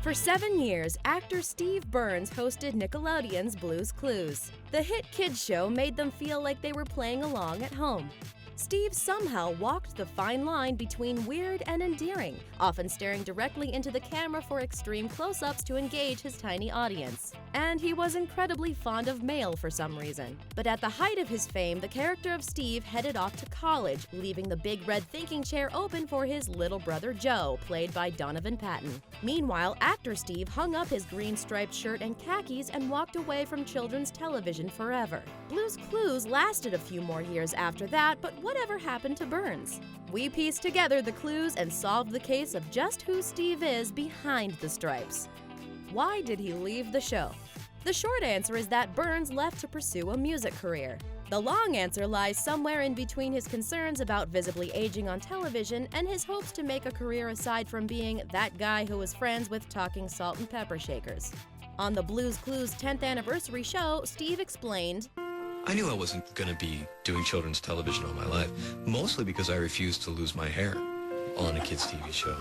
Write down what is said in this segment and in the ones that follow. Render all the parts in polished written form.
For 7 years, actor Steve Burns hosted Nickelodeon's Blue's Clues. The hit kids show made them feel like they were playing along at home. Steve somehow walked the fine line between weird and endearing, often staring directly into the camera for extreme close-ups to engage his tiny audience. And he was incredibly fond of mail for some reason. But at the height of his fame, the character of Steve headed off to college, leaving the big red thinking chair open for his little brother Joe, played by Donovan Patton. Meanwhile, actor Steve hung up his green striped shirt and khakis and walked away from children's television forever. Blue's Clues lasted a few more years after that, but whatever happened to Burns? We pieced together the clues and solved the case of just who Steve is behind the stripes. Why did he leave the show? The short answer is that Burns left to pursue a music career. The long answer lies somewhere in between his concerns about visibly aging on television and his hopes to make a career aside from being that guy who was friends with talking salt and pepper shakers. On the Blue's Clues 10th anniversary show, Steve explained, I knew I wasn't going to be doing children's television all my life, mostly because I refused to lose my hair on a kids' TV show.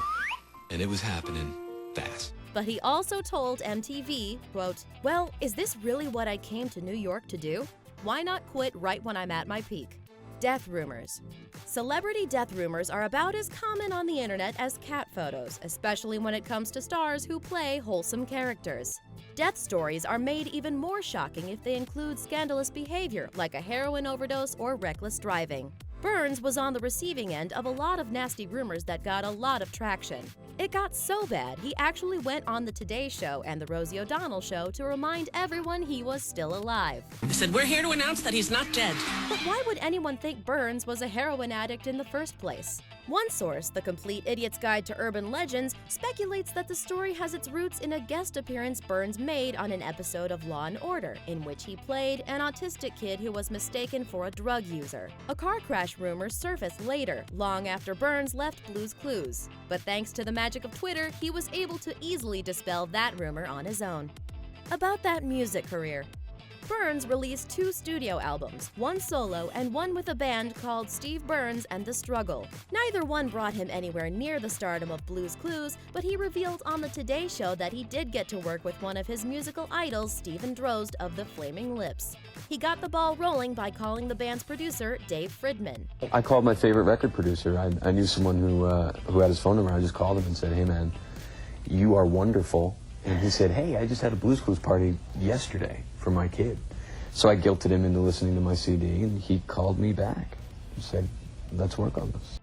And it was happening fast. But he also told MTV, quote, "Well, is this really what I came to New York to do? Why not quit right when I'm at my peak?" Death rumors. Celebrity death rumors are about as common on the internet as cat photos, especially when it comes to stars who play wholesome characters. Death stories are made even more shocking if they include scandalous behavior, like a heroin overdose or reckless driving. Burns was on the receiving end of a lot of nasty rumors that got a lot of traction. It got so bad, he actually went on the Today Show and the Rosie O'Donnell Show to remind everyone he was still alive. He said, "We're here to announce that he's not dead." But why would anyone think Burns was a heroin addict in the first place? One source, The Complete Idiot's Guide to Urban Legends, speculates that the story has its roots in a guest appearance Burns made on an episode of Law & Order, in which he played an autistic kid who was mistaken for a drug user. A car crash rumor surfaced later, long after Burns left Blue's Clues. But thanks to the magic of Twitter, he was able to easily dispel that rumor on his own. About that music career. Burns released 2 studio albums, one solo and one with a band called Steve Burns and the Struggle. Neither one brought him anywhere near the stardom of Blue's Clues, but he revealed on the Today Show that he did get to work with one of his musical idols, Stephen Drozd of the Flaming Lips. He got the ball rolling by calling the band's producer, Dave Fridman. I called my favorite record producer. I knew someone who had his phone number. I just called him and said, "Hey man, you are wonderful." And he said, "Hey, I just had a Blue's Clues party yesterday for my kid." So I guilted him into listening to my CD, and he called me back and said, "Let's work on this."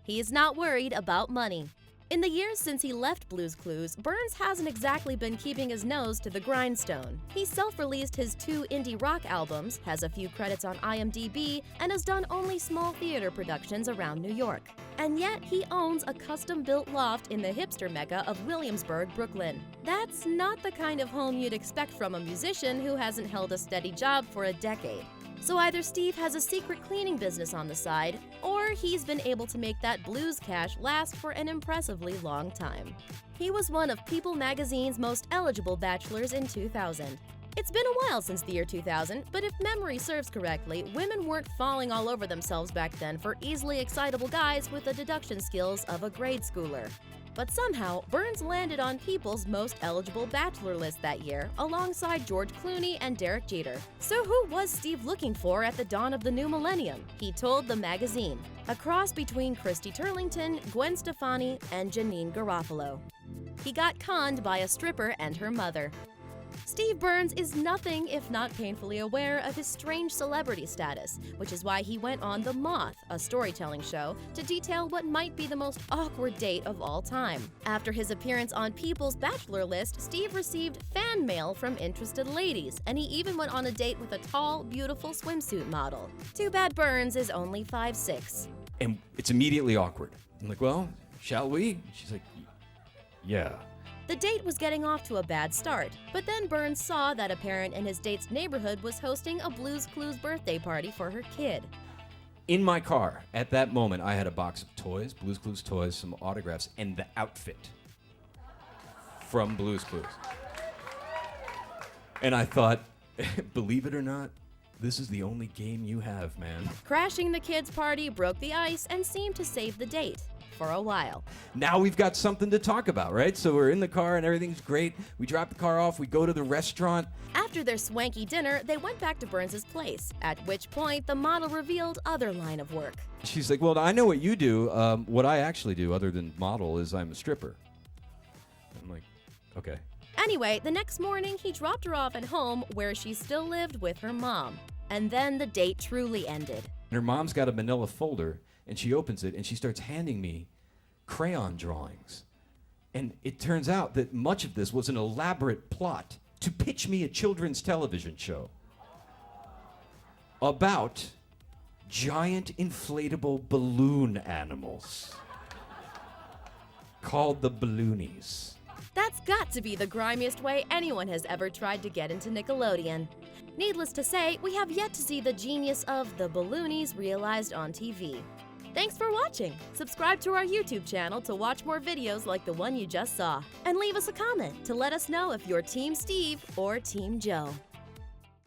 He's not worried about money. In the years since he left Blue's Clues, Burns hasn't exactly been keeping his nose to the grindstone. He self-released his 2 indie rock albums, has a few credits on IMDb, and has done only small theater productions around New York. And yet, he owns a custom-built loft in the hipster mecca of Williamsburg, Brooklyn. That's not the kind of home you'd expect from a musician who hasn't held a steady job for a decade. So either Steve has a secret cleaning business on the side, or he's been able to make that blues cash last for an impressively long time. He was one of People magazine's most eligible bachelors in 2000. It's been a while since the year 2000, but if memory serves correctly, women weren't falling all over themselves back then for easily excitable guys with the deduction skills of a grade schooler. But somehow, Burns landed on People's most eligible bachelor list that year, alongside George Clooney and Derek Jeter. So who was Steve looking for at the dawn of the new millennium? He told the magazine, a cross between Christy Turlington, Gwen Stefani, and Janine Garofalo. He got conned by a stripper and her mother. Steve Burns is nothing if not painfully aware of his strange celebrity status, which is why he went on The Moth, a storytelling show, to detail what might be the most awkward date of all time. After his appearance on People's Bachelor list, Steve received fan mail from interested ladies, and he even went on a date with a tall, beautiful swimsuit model. Too bad Burns is only 5'6". And it's immediately awkward. I'm like, "Well, shall we?" She's like, "Yeah." The date was getting off to a bad start, but then Burns saw that a parent in his date's neighborhood was hosting a Blue's Clues birthday party for her kid. In my car, at that moment, I had a box of toys, Blue's Clues toys, some autographs, and the outfit from Blue's Clues. And I thought, believe it or not, this is the only game you have, man. Crashing the kids' party broke the ice and seemed to save the date. for a while. Now we've got something to talk about, right? So we're in the car and everything's great. We drop the car off, we go to the restaurant. After their swanky dinner, they went back to Burns' place, at which point the model revealed other line of work. She's like, well, I know what you do. What I actually do, other than model, is I'm a stripper. I'm like, okay. Anyway, the next morning, he dropped her off at home where she still lived with her mom. And then the date truly ended. And her mom's got a manila folder, and she opens it, and she starts handing me crayon drawings. And it turns out that much of this was an elaborate plot to pitch me a children's television show about giant inflatable balloon animals called the Balloonies. That's got to be the grimiest way anyone has ever tried to get into Nickelodeon. Needless to say, we have yet to see the genius of the Balloonies realized on TV. Thanks for watching! Subscribe to our YouTube channel to watch more videos like the one you just saw. And leave us a comment to let us know if you're Team Steve or Team Joe.